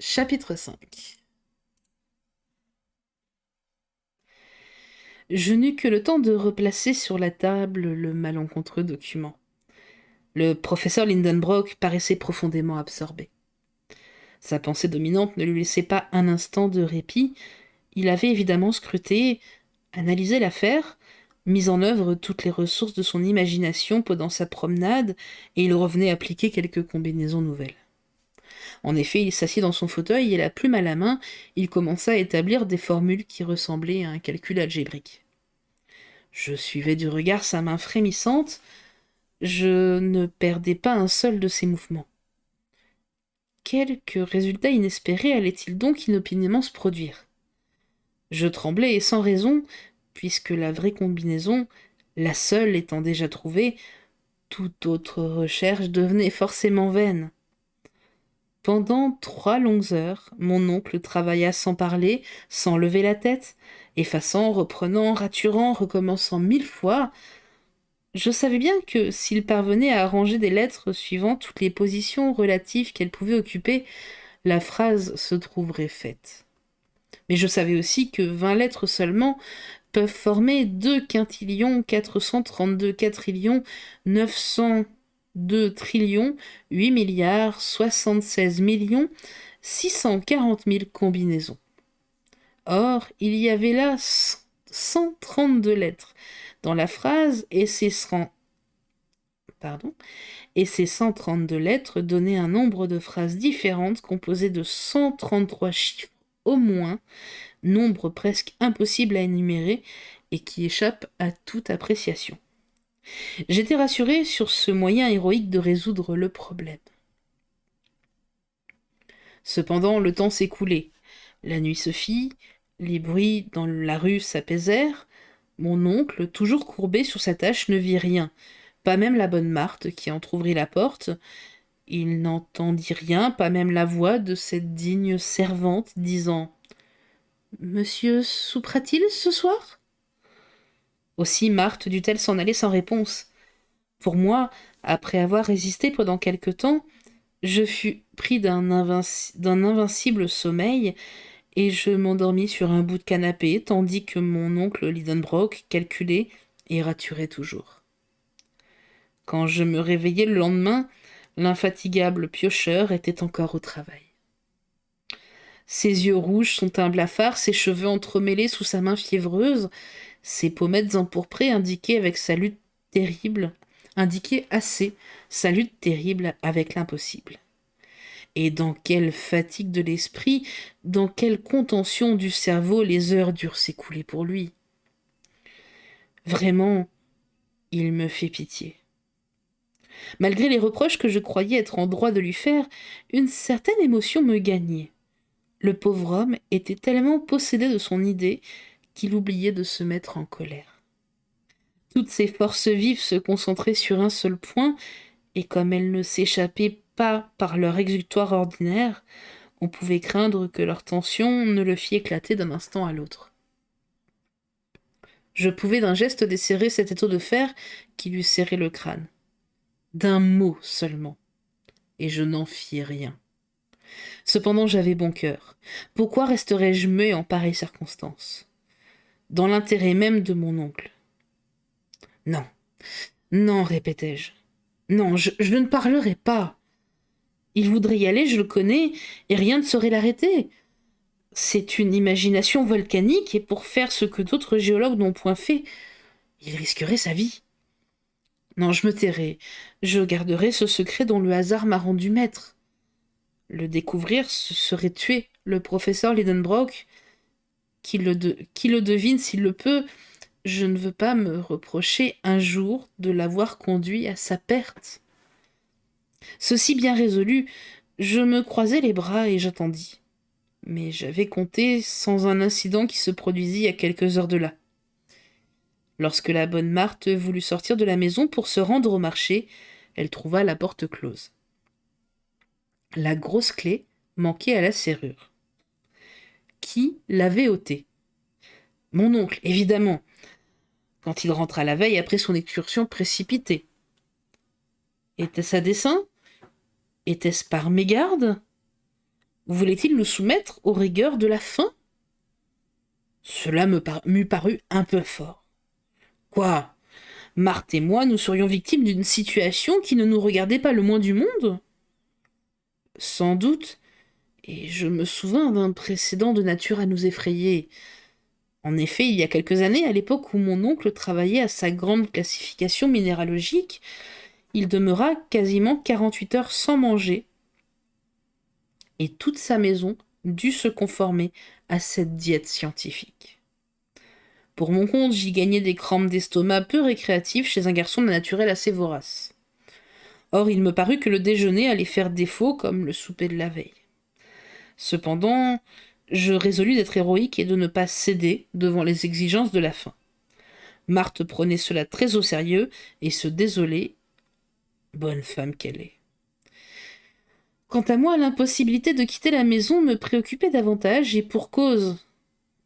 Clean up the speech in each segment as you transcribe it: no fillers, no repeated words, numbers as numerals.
Chapitre 5. Je n'eus que le temps de replacer sur la table le malencontreux document. Le professeur Lindenbrock paraissait profondément absorbé. Sa pensée dominante ne lui laissait pas un instant de répit. Il avait évidemment scruté, analysé l'affaire, mis en œuvre toutes les ressources de son imagination pendant sa promenade, et il revenait appliquer quelques combinaisons nouvelles. En effet, il s'assit dans son fauteuil et la plume à la main, il commença à établir des formules qui ressemblaient à un calcul algébrique. Je suivais du regard sa main frémissante, je ne perdais pas un seul de ses mouvements. Quelque résultat inespéré allait-il donc inopinément se produire? Je tremblais et sans raison, puisque la vraie combinaison, la seule étant déjà trouvée, toute autre recherche devenait forcément vaine. Pendant 3 longues heures, mon oncle travailla sans parler, sans lever la tête, effaçant, reprenant, raturant, recommençant 1000 fois. Je savais bien que s'il parvenait à arranger des lettres suivant toutes les positions relatives qu'elles pouvaient occuper, la phrase se trouverait faite. Mais je savais aussi que 20 lettres seulement peuvent former 2 quintillions 432 quadrillions 902 trillions 8 milliards 76 millions 640 000 combinaisons. Or, il y avait là 132 lettres dans la phrase et ces 132 lettres donnaient un nombre de phrases différentes composé de 133 chiffres au moins, nombre presque impossible à énumérer et qui échappe à toute appréciation. J'étais rassuré sur ce moyen héroïque de résoudre le problème. Cependant, le temps s'écoulait. La nuit se fit, les bruits dans la rue s'apaisèrent. Mon oncle, toujours courbé sur sa tâche, ne vit rien, pas même la bonne Marthe qui entr'ouvrit la porte. Il n'entendit rien, pas même la voix de cette digne servante disant « Monsieur soupera-t-il ce soir ?» Aussi Marthe dut-elle s'en aller sans réponse. Pour moi, après avoir résisté pendant quelque temps, je fus pris d'un invincible sommeil, et je m'endormis sur un bout de canapé, tandis que mon oncle Lidenbrock calculait et raturait toujours. Quand je me réveillai le lendemain, l'infatigable piocheur était encore au travail. Ses yeux rouges, son teint blafard, ses cheveux entremêlés sous sa main fiévreuse, ses pommettes empourprées indiquaient assez sa lutte terrible avec l'impossible. Et dans quelle fatigue de l'esprit, dans quelle contention du cerveau les heures durent s'écouler pour lui. Vraiment, il me fait pitié. Malgré les reproches que je croyais être en droit de lui faire, une certaine émotion me gagnait. Le pauvre homme était tellement possédé de son idée qu'il oubliait de se mettre en colère. Toutes ses forces vives se concentraient sur un seul point, et comme elles ne s'échappaient pas par leur exutoire ordinaire, on pouvait craindre que leur tension ne le fît éclater d'un instant à l'autre. Je pouvais d'un geste desserrer cet étau de fer qui lui serrait le crâne. D'un mot seulement. Et je n'en fis rien. Cependant, j'avais bon cœur. Pourquoi resterais-je muet en pareille circonstance? Dans l'intérêt même de mon oncle. Non, non, répétai-je. Non, je ne parlerai pas. Il voudrait y aller, je le connais, et rien ne saurait l'arrêter. C'est une imagination volcanique, et pour faire ce que d'autres géologues n'ont point fait, il risquerait sa vie. Non, je me tairai. Je garderai ce secret dont le hasard m'a rendu maître. Le découvrir, ce serait tuer le professeur Lidenbrock. Qui le devine s'il le peut, je ne veux pas me reprocher un jour de l'avoir conduit à sa perte. Ceci bien résolu, je me croisai les bras et j'attendis. Mais j'avais compté sans un incident qui se produisit à quelques heures de là. Lorsque la bonne Marthe voulut sortir de la maison pour se rendre au marché, elle trouva la porte close. La grosse clé manquait à la serrure. Qui l'avait ôtée? Mon oncle, évidemment, quand il rentra la veille après son excursion précipitée. Était-ce à dessein? Était-ce par mégarde? Voulait-il nous soumettre aux rigueurs de la faim? Cela m'eût paru un peu fort. Quoi? Marthe et moi, nous serions victimes d'une situation qui ne nous regardait pas le moins du monde? Sans doute, et je me souviens d'un précédent de nature à nous effrayer. En effet, il y a quelques années, à l'époque où mon oncle travaillait à sa grande classification minéralogique, il demeura quasiment 48 heures sans manger, et toute sa maison dut se conformer à cette diète scientifique. Pour mon compte, j'y gagnais des crampes d'estomac peu récréatives chez un garçon d'un naturel assez vorace. Or, il me parut que le déjeuner allait faire défaut comme le souper de la veille. Cependant, je résolus d'être héroïque et de ne pas céder devant les exigences de la faim. Marthe prenait cela très au sérieux et se désolait, bonne femme qu'elle est. Quant à moi, l'impossibilité de quitter la maison me préoccupait davantage, et pour cause.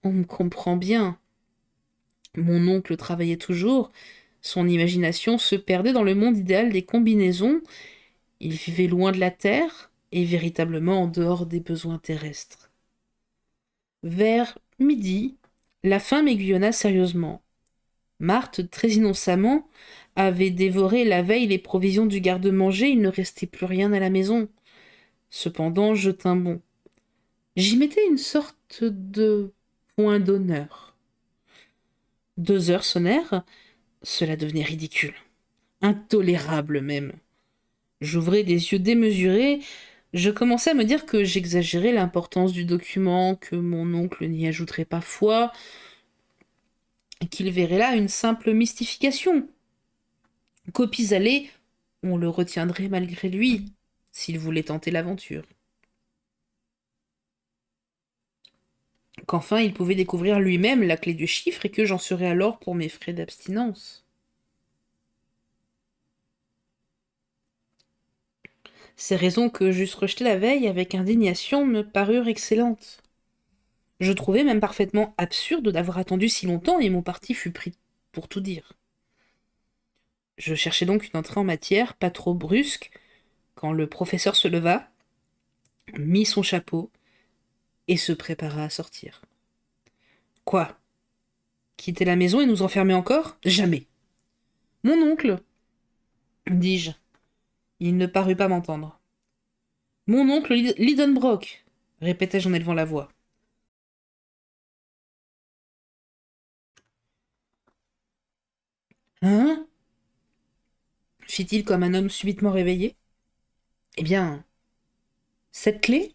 On me comprend bien. Mon oncle travaillait toujours, son imagination se perdait dans le monde idéal des combinaisons, il vivait loin de la terre et véritablement en dehors des besoins terrestres. Vers midi, la faim m'aiguillonna sérieusement. Marthe, très innocemment, avait dévoré la veille les provisions du garde-manger, il ne restait plus rien à la maison. Cependant, je tins bon. J'y mettais une sorte de point d'honneur. 2 heures sonnèrent, cela devenait ridicule, intolérable même. J'ouvrais des yeux démesurés, je commençais à me dire que j'exagérais l'importance du document, que mon oncle n'y ajouterait pas foi, et qu'il verrait là une simple mystification. Qu'au pis-aller, on le retiendrait malgré lui, s'il voulait tenter l'aventure. Qu'enfin il pouvait découvrir lui-même la clé du chiffre et que j'en serais alors pour mes frais d'abstinence. Ces raisons que j'eusse rejetées la veille avec indignation me parurent excellentes. Je trouvais même parfaitement absurde d'avoir attendu si longtemps et mon parti fut pris, pour tout dire. Je cherchais donc une entrée en matière, pas trop brusque, quand le professeur se leva, mit son chapeau et se prépara à sortir. Quoi? Quitter la maison et nous enfermer encore? Jamais. Mon oncle, dis-je. Il ne parut pas m'entendre. Mon oncle Lidenbrock, répétai-je en élevant la voix. Hein? Fit-il comme un homme subitement réveillé. Eh bien, cette clé?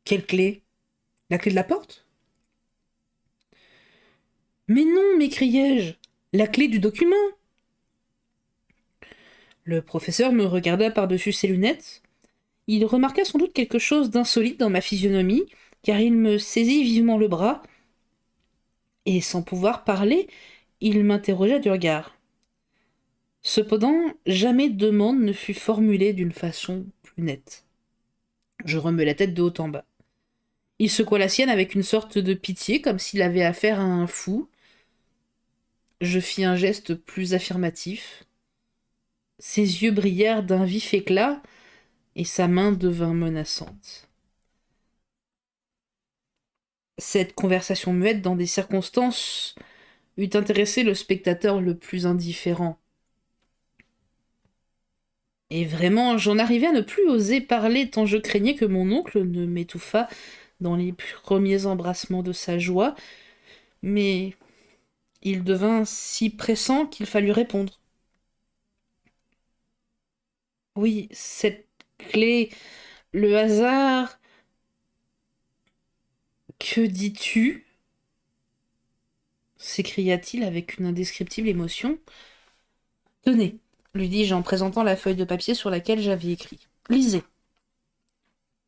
Quelle clé? La clé de la porte? Mais non, m'écriai-je, la clé du document. Le professeur me regarda par-dessus ses lunettes. Il remarqua sans doute quelque chose d'insolite dans ma physionomie, car il me saisit vivement le bras, et sans pouvoir parler, il m'interrogea du regard. Cependant, jamais demande ne fut formulée d'une façon plus nette. Je remuai la tête de haut en bas. Il secoua la sienne avec une sorte de pitié, comme s'il avait affaire à un fou. Je fis un geste plus affirmatif. Ses yeux brillèrent d'un vif éclat, et sa main devint menaçante. Cette conversation muette dans des circonstances eût intéressé le spectateur le plus indifférent. Et vraiment, j'en arrivais à ne plus oser parler tant je craignais que mon oncle ne m'étouffât dans les premiers embrassements de sa joie, mais il devint si pressant qu'il fallut répondre. Oui, cette clé, le hasard... Que dis-tu? S'écria-t-il avec une indescriptible émotion. Tenez, lui dis-je en présentant la feuille de papier sur laquelle j'avais écrit. Lisez.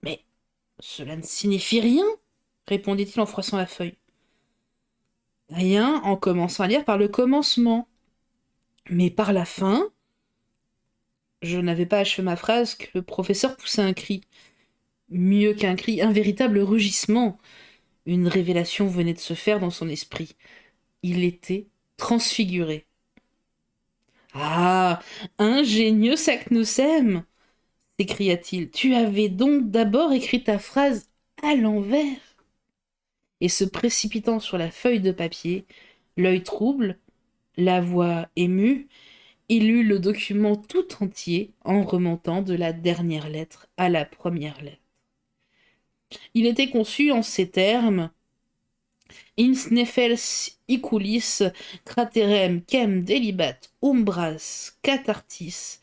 Mais cela ne signifie rien, répondit-il en froissant la feuille. Rien en commençant à lire par le commencement. Mais par la fin... Je n'avais pas achevé ma phrase que le professeur poussa un cri. Mieux qu'un cri, un véritable rugissement. Une révélation venait de se faire dans son esprit. Il était transfiguré. Ah, ingénieux Saknussemm! s'écria-t-il. Tu avais donc d'abord écrit ta phrase à l'envers. Et se précipitant sur la feuille de papier, l'œil trouble, la voix émue, il lut le document tout entier en remontant de la dernière lettre à la première lettre. Il était conçu en ces termes: In sneffels iculis craterem quem delibat umbras cathartis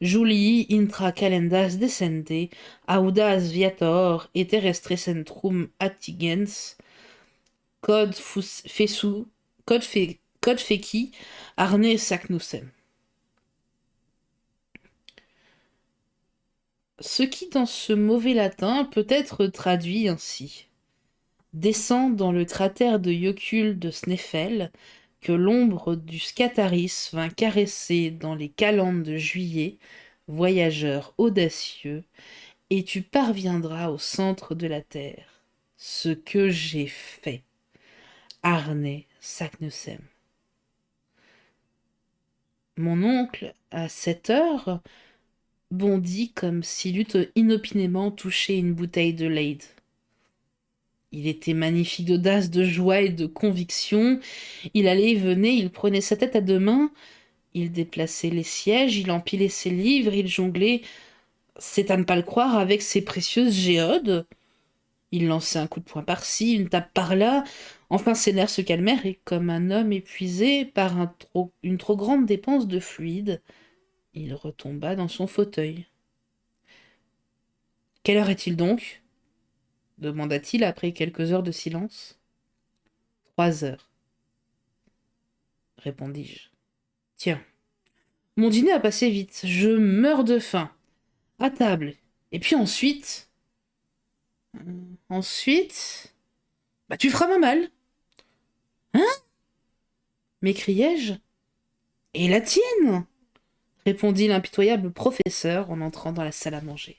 Julii intra calendas decente audas viator et terrestre centrum attigens cod feci arne sacnusem. Ce qui dans ce mauvais latin peut être traduit ainsi: descend dans le cratère de Yocul de Sneffels, que l'ombre du Scataris vint caresser dans les calendes de juillet, voyageur audacieux, et tu parviendras au centre de la terre. Ce que j'ai fait. Arne Saknussemm. Mon oncle, à cette heure, bondit comme s'il eût inopinément touché une bouteille de Leyde. Il était magnifique d'audace, de joie et de conviction. Il allait et venait, il prenait sa tête à deux mains, il déplaçait les sièges, il empilait ses livres, il jonglait, c'est à ne pas le croire, avec ses précieuses géodes. Il lançait un coup de poing par-ci, une tape par-là. Enfin, ses nerfs se calmèrent et, comme un homme épuisé par une trop grande dépense de fluide, il retomba dans son fauteuil. « Quelle heure est-il donc » demanda-t-il après quelques heures de silence. « 3 heures, répondis-je. Tiens, mon dîner a passé vite, je meurs de faim. À table. Et puis ensuite... Ensuite... Bah tu feras ma malle. Hein m'écriai-je. Et la tienne répondit l'impitoyable professeur en entrant dans la salle à manger.